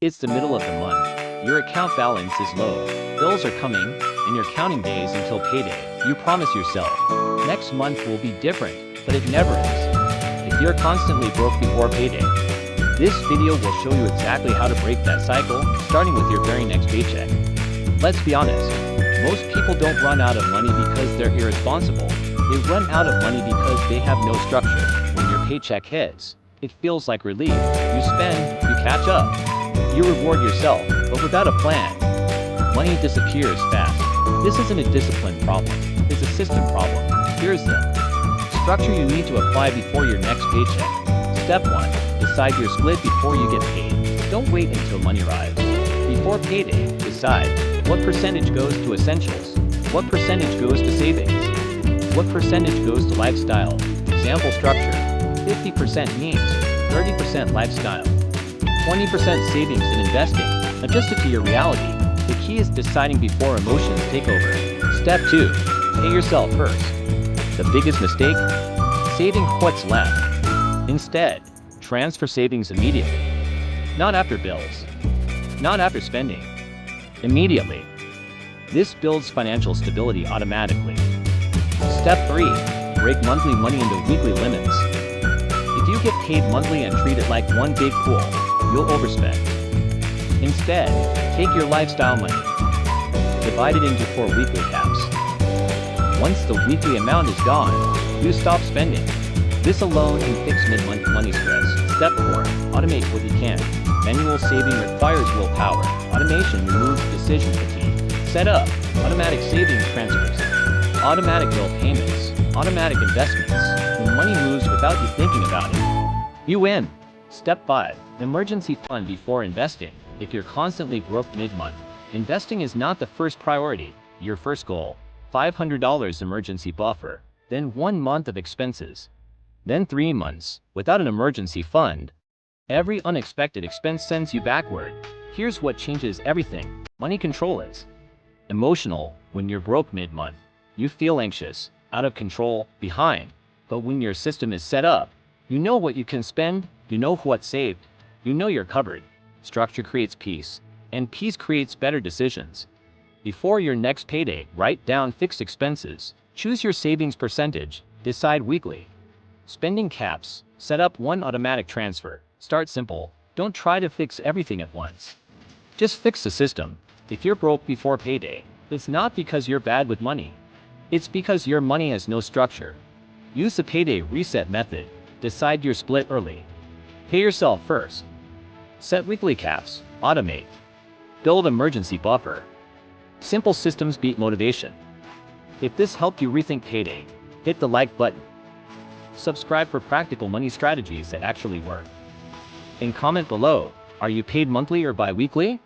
It's the middle of the month. Your account balance is low. Bills are coming, and you're counting days until payday. You promise yourself, next month will be different, but it never is. If you're constantly broke before payday, this video will show you exactly how to break that cycle, starting with your very next paycheck. Let's be honest, most people don't run out of money because they're irresponsible. They run out of money because they have no structure. When your paycheck hits, it feels like relief. You spend, you catch up. You reward yourself, but without a plan, money disappears fast. This isn't a discipline problem, it's a system problem. Here's the structure you need to apply before your next paycheck. Step 1. Decide your split before you get paid. Don't wait until money arrives. Before payday, decide what percentage goes to essentials, what percentage goes to savings, what percentage goes to lifestyle. Example structure: 50% needs, 30% lifestyle, 20% savings and investing. Adjust it to your reality. The key is deciding before emotions take over. Step 2. Pay yourself first. The biggest mistake? Saving what's left. Instead, transfer savings immediately. Not after bills. Not after spending. Immediately. This builds financial stability automatically. Step 3. Break monthly money into weekly limits. If you get paid monthly and treat it like one big pool, you'll overspend. Instead, take your lifestyle money, divide it into 4 weekly caps. Once the weekly amount is gone, you stop spending. This alone can fix mid-month money stress. Step 4. Automate what you can. Manual saving requires willpower. Automation removes decision fatigue. Set up automatic savings transfers, automatic bill payments, automatic investments. When money moves without you thinking about it, you win. Step 5. Emergency fund before investing. If you're constantly broke mid-month, investing is not the first priority. Your first goal: $500 emergency buffer, then 1 month of expenses, then 3 months without an emergency fund. Every unexpected expense sends you backward. Here's what changes everything. Money control is emotional. When you're broke mid-month, you feel anxious, out of control, behind. But when your system is set up, you know what you can spend, you know what's saved, you know you're covered. Structure creates peace, and peace creates better decisions. Before your next payday, write down fixed expenses. Choose your savings percentage. Decide weekly spending caps. Set up 1 automatic transfer. Start simple. Don't try to fix everything at once. Just fix the system. If you're broke before payday, it's not because you're bad with money. It's because your money has no structure. Use the payday reset method. Decide your split early. Pay yourself first. Set weekly caps. Automate. Build emergency buffer. Simple systems beat motivation. If this helped you rethink payday, hit the like button. Subscribe for practical money strategies that actually work. And comment below, are you paid monthly or bi-weekly?